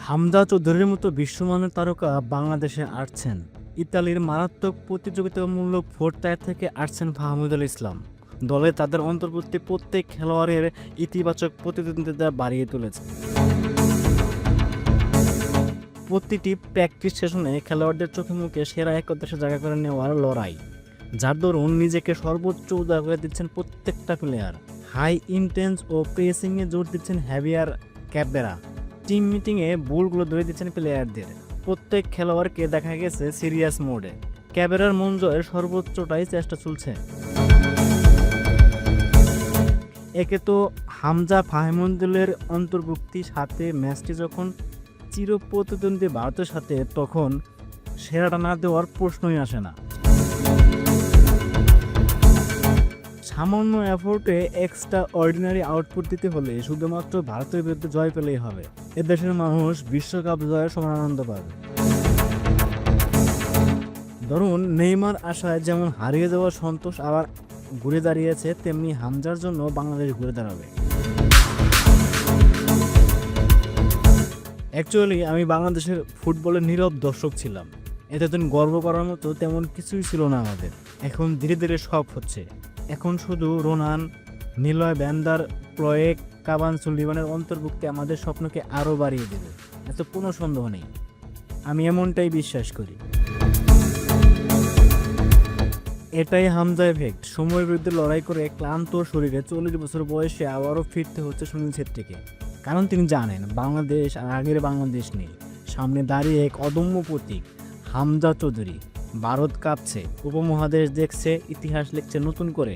হামজা চৌধুরীর মতো বিশ্বমানের তারকা বাংলাদেশে আসছেন। ইতালির মারাত্মক প্রতিযোগিতামূলক ভোটটায় থেকে আসছেন ফাহমিদুল ইসলাম। দলে তাদের অন্তর্ভুক্তি প্রত্যেক খেলোয়াড়ের ইতিবাচক প্রতিদ্বন্দ্বিতা বাড়িয়ে তুলেছে। প্রতিটি প্র্যাকটিস সেশনে খেলোয়াড়দের চোখে মুখে সেরা একাদশে জায়গা করে নেওয়ার লড়াই, যার দরুন নিজেকে সর্বোচ্চ উদার করে দিচ্ছেন প্রত্যেকটা প্লেয়ার। হাই ইন্টেন্স ও প্রেসিংয়ে জোর দিচ্ছেন হ্যাভিয়ার ক্যাবেরা। টিম মিটিংয়ে ভুলগুলো ধরে দিচ্ছেন প্লেয়ারদের। প্রত্যেক খেলোয়াড়কে দেখা গেছে সিরিয়াস মোডে। ক্যাবেরার মন জয়ের সর্বোচ্চটাই চেষ্টা চলছে। একে তো হামজা ফাহমিদুলের অন্তর্ভুক্তি, সাথে ম্যাচটি যখন চিরপ্রতিদ্বন্দ্বী ভারতের সাথে, তখন সেরাটা না দেওয়ার প্রশ্নই আসে না। সামান্য এফোর্টে এক্সট্রা অর্ডিনারি আউটপুট দিতে হলে শুধুমাত্র ভারতের বিরুদ্ধে জয় পেলেই হবে। এদেশের মানুষ বিশ্বকাপ জয়ের সমান আনন্দ পাবে। ধরুন, নেইমার আশায় যেমন হারিয়ে যাওয়া সন্তোষ আবার ঘুরে দাঁড়িয়েছে, তেমনি হামজার জন্য বাংলাদেশ ঘুরে দাঁড়াবে। অ্যাকচুয়ালি আমি বাংলাদেশের ফুটবলের নীরব দর্শক ছিলাম। এতদিন গর্ব করার মতো তেমন কিছুই ছিল না আমাদের। এখন ধীরে ধীরে সব হচ্ছে। এখন শুধু রোনান, নিলয় ব্যান্ডার, প্লয়েক, কাবান সুলিভানের অন্তর্ভুক্তি আমাদের স্বপ্নকে আরও বাড়িয়ে দেবে, এত কোনো সন্দেহ নেই। আমি এমনটাই বিশ্বাস করি। এটাই হামজা এফেক্ট। সময়ের বিরুদ্ধে লড়াই করে ক্লান্ত শরীরে 40 বছর বয়সে আবারও ফিরতে হচ্ছে সুনীল ছেত্রীকে। কারণ তিনি জানেন বাংলাদেশ আর আগের বাংলাদেশ নেই। সামনে দাঁড়িয়ে এক অদম্য প্রতীক, হামজা চৌধুরী। ভারত কাঁপছে, উপমহাদেশ দেখছে, ইতিহাস লিখছে নতুন করে।